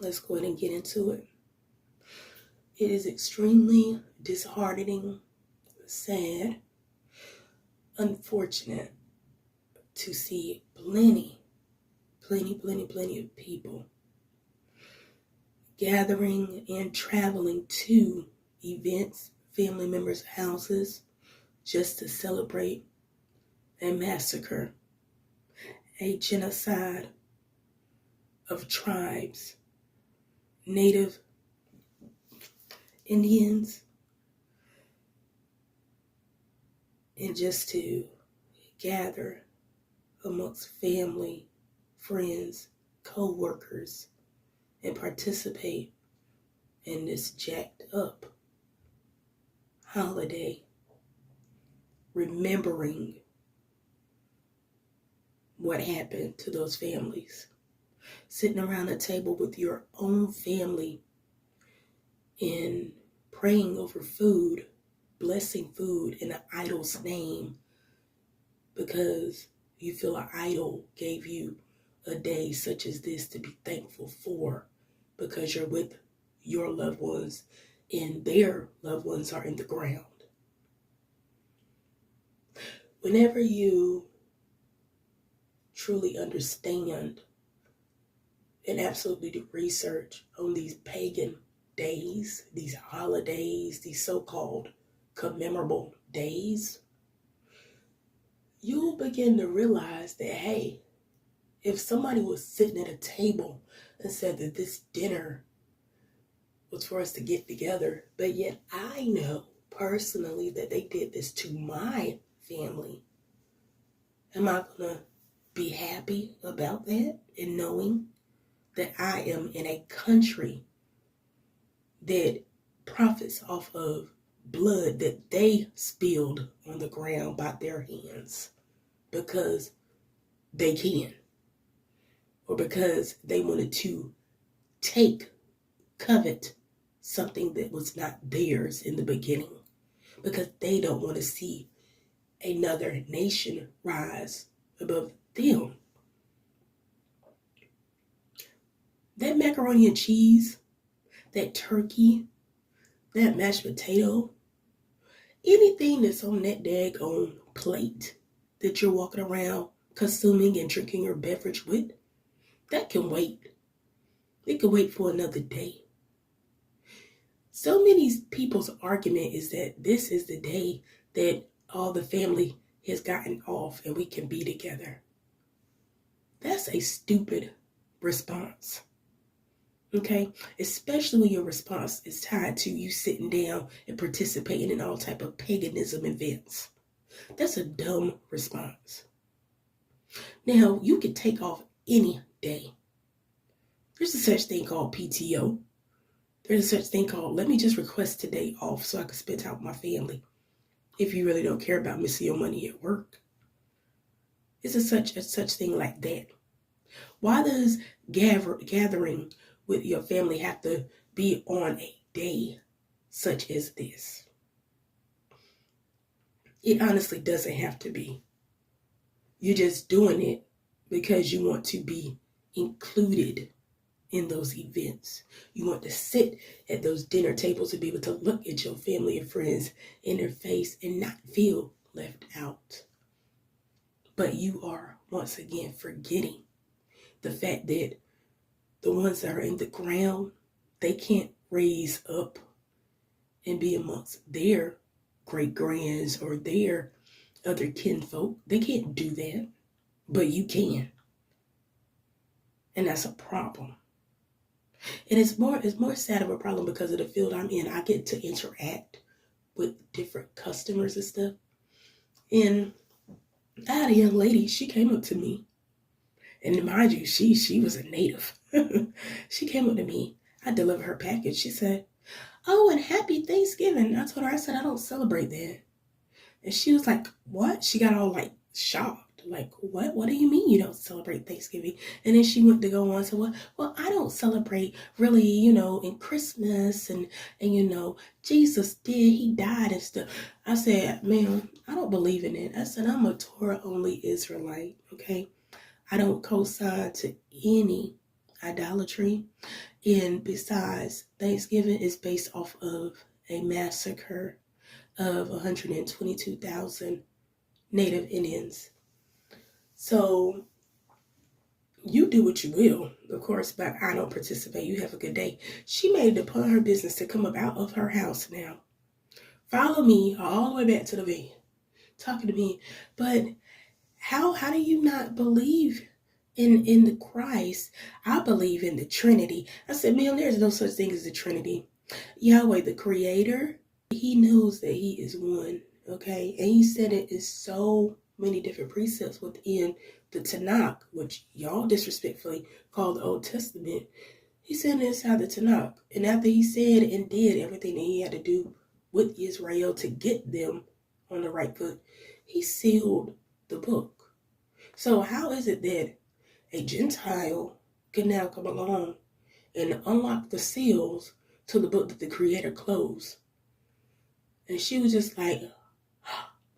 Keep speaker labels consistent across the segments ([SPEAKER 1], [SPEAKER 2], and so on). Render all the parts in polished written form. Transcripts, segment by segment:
[SPEAKER 1] Let's go ahead and get into it. It is extremely disheartening, sad, unfortunate to see plenty of people gathering and traveling to events, family members' houses, just to celebrate a massacre, a genocide of tribes, Native Indians, and just to gather amongst family, friends, co-workers, and participate in this jacked up holiday, remembering what happened to those families. Sitting around a table with your own family and praying over food, blessing food in an idol's name because you feel an idol gave you a day such as this to be thankful for because you're with your loved ones and their loved ones are in the ground. Whenever you truly understand and absolutely do research on these pagan days, these holidays, these so-called commemorable days, you'll begin to realize that, hey, if somebody was sitting at a table and said that this dinner was for us to get together, but yet I know personally that they did this to my family, am I going to be happy about that and knowing that I am in a country that profits off of blood that they spilled on the ground by their hands because they can, or because they wanted to covet something that was not theirs in the beginning, because they don't want to see another nation rise above them. That macaroni and cheese, that turkey, that mashed potato, anything that's on that daggone plate that you're walking around consuming and drinking your beverage with, that can wait. It can wait for another day. So many people's argument is that this is the day that all the family has gotten off and we can be together. That's a stupid response. Okay? Especially when your response is tied to you sitting down and participating in all type of paganism events. That's a dumb response. Now, you can take off any day. There's a such thing called PTO. There's a such thing called, let me just request today off so I can spend time with my family. If you really don't care about missing your money at work. It's a such thing like that. Why does gathering with your family have to be on a day such as this? It honestly doesn't have to be. You're just doing it because you want to be included in those events. You want to sit at those dinner tables and be able to look at your family and friends in their face and not feel left out. But you are once again forgetting the fact that the ones that are in the ground, they can't raise up and be amongst their great-grands or their other kinfolk. They can't do that, but you can. And that's a problem. And it's more sad of a problem because of the field I'm in. I get to interact with different customers and stuff. And I had a young lady, she came up to me. And mind you, she was a native. She came up to me. I delivered her package. She said, "Oh, and happy Thanksgiving." I told her, I said, "I don't celebrate that." And she was like, "What?" She got all like shocked. Like, what? What do you mean you don't celebrate Thanksgiving? And then she went to go on and said, well, I don't celebrate really, in Christmas and Jesus did, he died and stuff. I said, "Ma'am, I don't believe in it." I said, "I'm a Torah only Israelite, okay? I don't co-sign to any idolatry. And besides, Thanksgiving is based off of a massacre of 122,000 Native Indians. So you do what you will, of course, but I don't participate. You have a good day. She made it upon her business to come up out of her house now. Follow me all the way back to the van, talking to me. But how do you not believe in the Christ? I believe in the Trinity. I said, ma'am, there's no such thing as the Trinity. Yahweh, the Creator, He knows that He is one, okay? And He said it is so many different precepts within the Tanakh, which y'all disrespectfully call the Old Testament. He said inside the Tanakh. And after He said and did everything that He had to do with Israel to get them on the right foot, He sealed the book. So how is it that a Gentile can now come along and unlock the seals to the book that the Creator closed? And she was just like,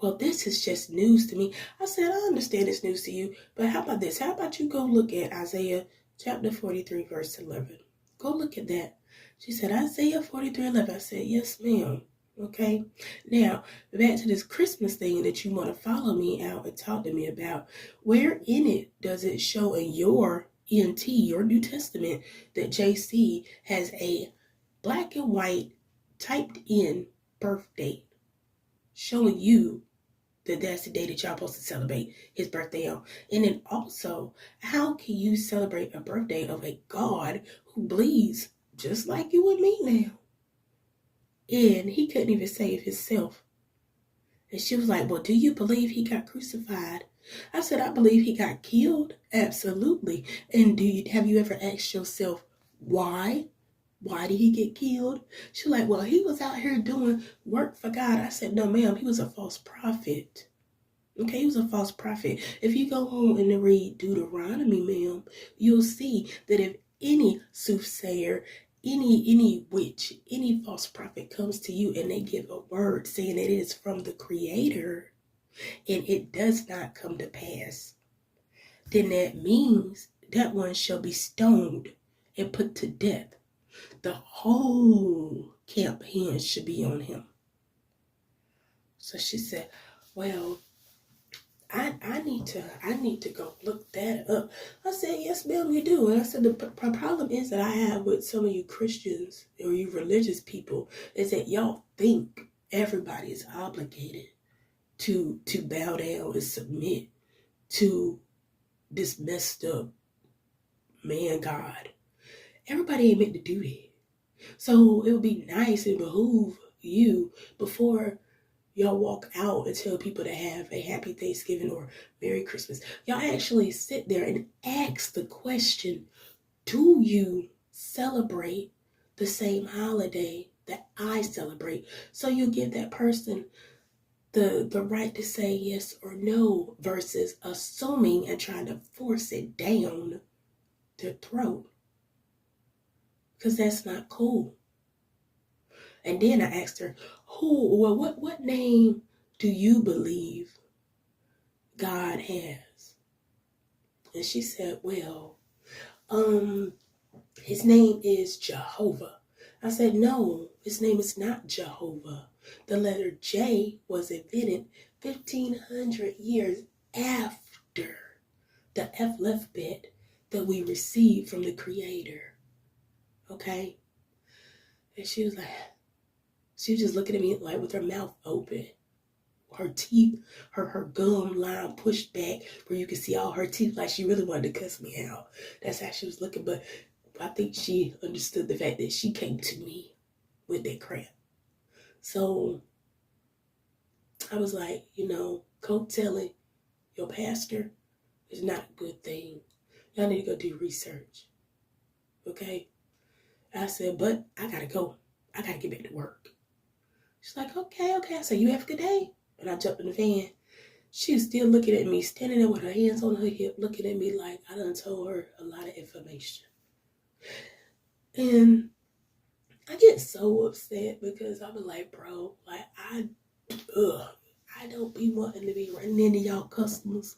[SPEAKER 1] well, this is just news to me. I said, I understand it's news to you, but how about this? How about you go look at Isaiah chapter 43, verse 11. Go look at that. She said, Isaiah 43, 11. I said, yes, ma'am. Okay. Now, back to this Christmas thing that you want to follow me out and talk to me about. Where in it does it show in your NT, your New Testament, that JC has a black and white typed in birth date showing you that that's the day that y'all supposed to celebrate his birthday on? And then also, how can you celebrate a birthday of a God who bleeds just like you and me now? And he couldn't even save himself. And she was like, well, do you believe he got crucified? I said, I believe he got killed. Absolutely. And have you ever asked yourself, why? Why did he get killed? She's like, well, he was out here doing work for God. I said, no, ma'am, he was a false prophet. Okay, he was a false prophet. If you go home and read Deuteronomy, ma'am, you'll see that if any soothsayer, any witch, any false prophet comes to you and they give a word saying it is from the Creator and it does not come to pass, then that means that one shall be stoned and put to death. The whole camp hands should be on him. So she said, well, I need to go look that up. I said, yes, ma'am, you do. And I said, the problem is that I have with some of you Christians or you religious people is that y'all think everybody is obligated to bow down and submit to this messed up man God. Everybody ain't meant to do that. So it would be nice and behoove you before y'all walk out and tell people to have a happy Thanksgiving or Merry Christmas. Y'all actually sit there and ask the question, do you celebrate the same holiday that I celebrate? So you give that person the right to say yes or no versus assuming and trying to force it down their throat. Because that's not cool. And then I asked her, what name do you believe God has? And she said, well, his name is Jehovah. I said, no, his name is not Jehovah. The letter J was invented 1,500 years after the alphabet that we received from the Creator. Okay? And she was just looking at me like with her mouth open. Her teeth, her gum line pushed back where you could see all her teeth, like she really wanted to cuss me out. That's how she was looking, but I think she understood the fact that she came to me with that crap. So I was like, coattailing your pastor is not a good thing. Y'all need to go do research. Okay? I said, but I gotta go. I gotta get back to work. She's like, okay. I said, you have a good day. And I jumped in the van. She was still looking at me, standing there with her hands on her hip, looking at me like I done told her a lot of information. And I get so upset because I was like, bro, like I don't be wanting to be running into y'all customers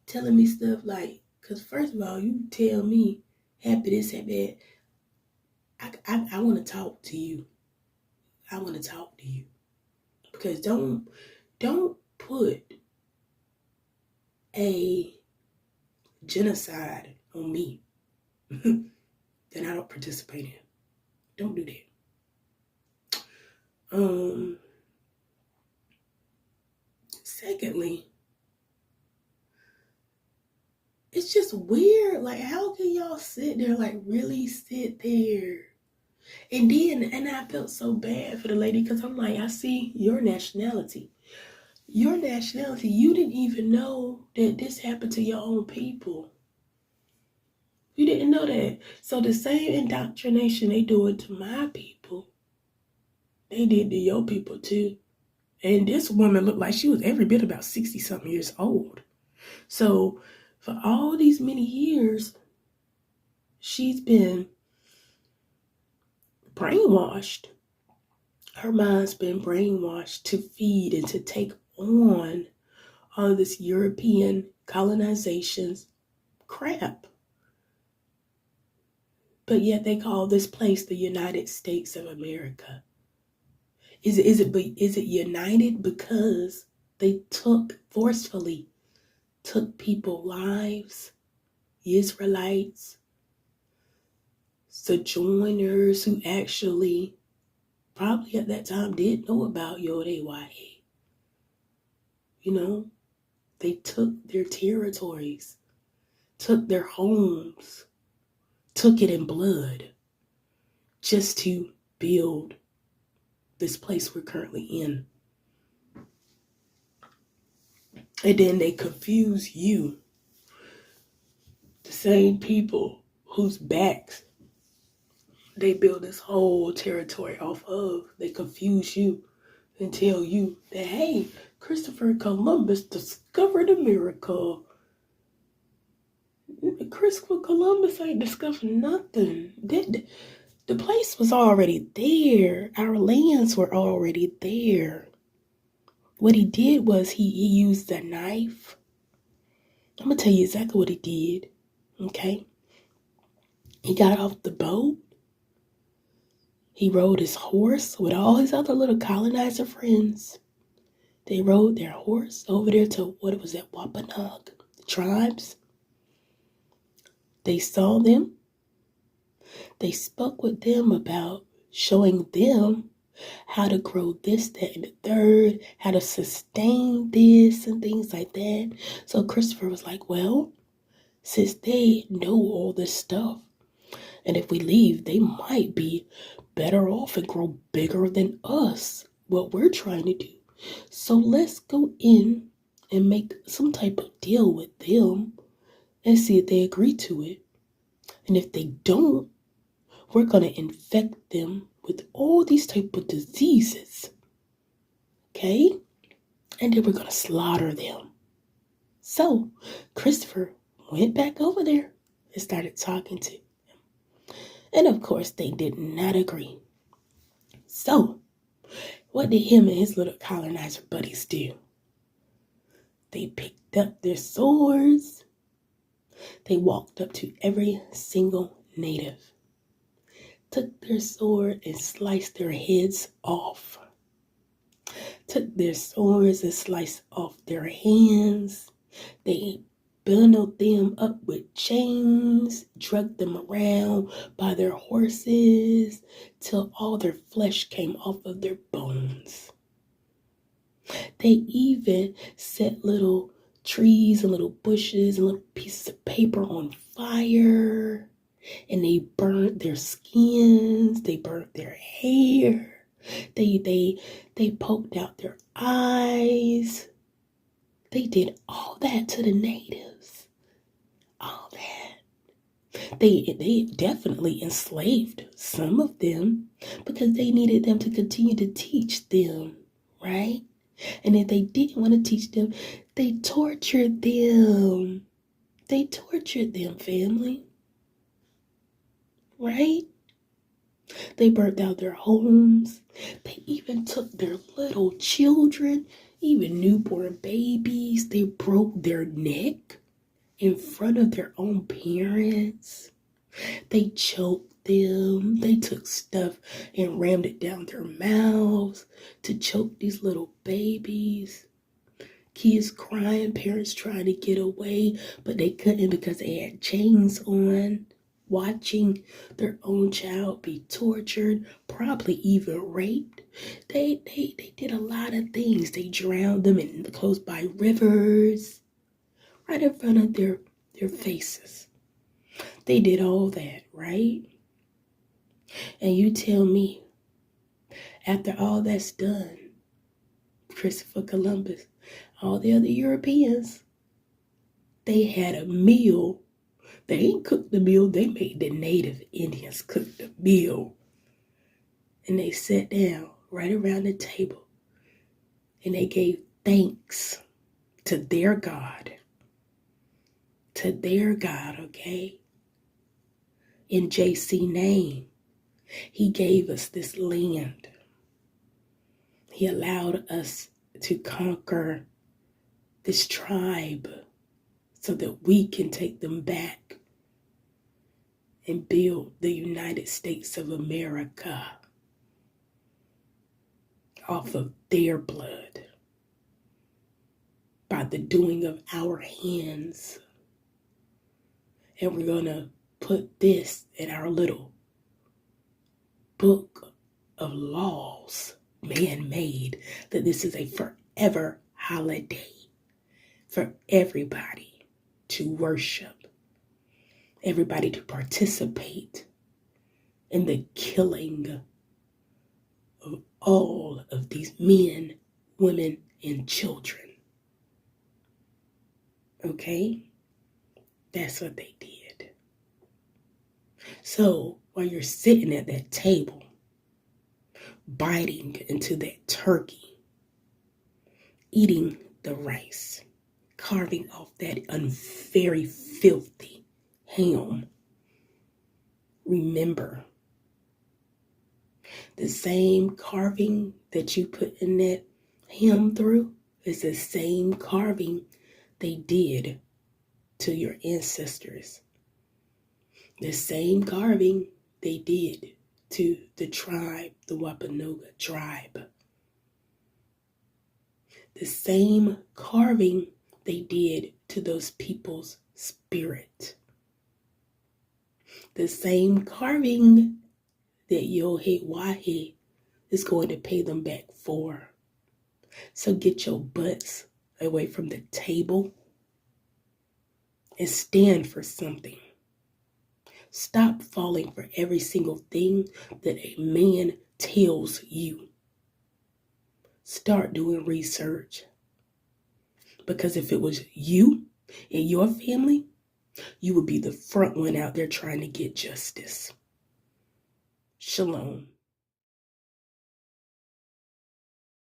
[SPEAKER 1] telling me stuff like, because first of all, you tell me happy this, happy that. I want to talk to you. I want to talk to you. Because don't put a genocide on me that I don't participate in. Don't do that. Secondly, it's just weird. Like, how can y'all sit there, like, really sit there? And I felt so bad for the lady, because I'm like, I see your nationality. Your nationality, you didn't even know that this happened to your own people. You didn't know that. So the same indoctrination they do it to my people, they did to your people too. And this woman looked like she was every bit about 60-something years old. So for all these many years, she's been brainwashed. Her mind's been brainwashed to feed and to take on all this European colonization's crap. But yet they call this place the United States of America. Is it united because they forcefully took people's lives, Israelites, sojourners who actually probably at that time did know about Yod-A-Y-A. You know, they took their territories, took their homes, took it in blood just to build this place we're currently in. And then they confuse you, the same people whose backs they build this whole territory off of. They confuse you and tell you that, hey, Christopher Columbus discovered America. Christopher Columbus ain't discovered nothing. The place was already there. Our lands were already there. What he did was he used a knife. I'm going to tell you exactly what he did. Okay? He got off the boat. He rode his horse with all his other little colonizer friends. They rode their horse over there to, what was that, Wampanoag, the tribes. They saw them. They spoke with them about showing them how to grow this, that, and the third, how to sustain this and things like that. So Christopher was like, well, since they know all this stuff, and if we leave, they might be better off and grow bigger than us, what we're trying to do. So let's go in and make some type of deal with them and see if they agree to it. And if they don't, we're going to infect them with all these type of diseases. Okay? And then we're going to slaughter them. So Christopher went back over there and started talking to them. And of course, they did not agree. So what did him and his little colonizer buddies do? They picked up their swords. They walked up to every single native, took their sword and sliced their heads off. Took their swords and sliced off their hands. They bundled them up with chains, dragged them around by their horses till all their flesh came off of their bones. They even set little trees and little bushes and little pieces of paper on fire. And they burnt their skins. They burnt their hair. They poked out their eyes. They did all that to the natives. All that. They definitely enslaved some of them because they needed them to continue to teach them, right? And if they didn't want to teach them, they tortured them. They tortured them, family. Right? They burnt out their homes. They even took their little children, even newborn babies. They broke their neck in front of their own parents. They choked them. They took stuff and rammed it down their mouths to choke these little babies. Kids crying, parents trying to get away, but they couldn't because they had chains on, watching their own child be tortured, probably even raped. They did a lot of things. They drowned them in close by rivers, right in front of their faces. They did all that, right? And you tell me, after all that's done, Christopher Columbus, all the other Europeans, they had a meal. They ain't cooked the meal. They made the native Indians cook the meal. And they sat down right around the table. And they gave thanks to their God. To their God, okay? In JC name, he gave us this land. He allowed us to conquer this tribe so that we can take them back and build the United States of America off of their blood by the doing of our hands. And we're going to put this in our little book of laws, man-made, that this is a forever holiday for everybody to worship, everybody to participate in the killing of all of these men, women, and children. Okay? That's what they did. So while you're sitting at that table, biting into that turkey, eating the rice, carving off that very filthy ham, remember, the same carving that you put in that ham through is the same carving they did to your ancestors. The same carving they did to the tribe, the Wampanoag tribe. The same carving they did to those people's spirit. The same carving that Yohe is going to pay them back for. So get your butts away from the table and stand for something. Stop falling for every single thing that a man tells you. Start doing research. Because if it was you and your family, you would be the front one out there trying to get justice. Shalom.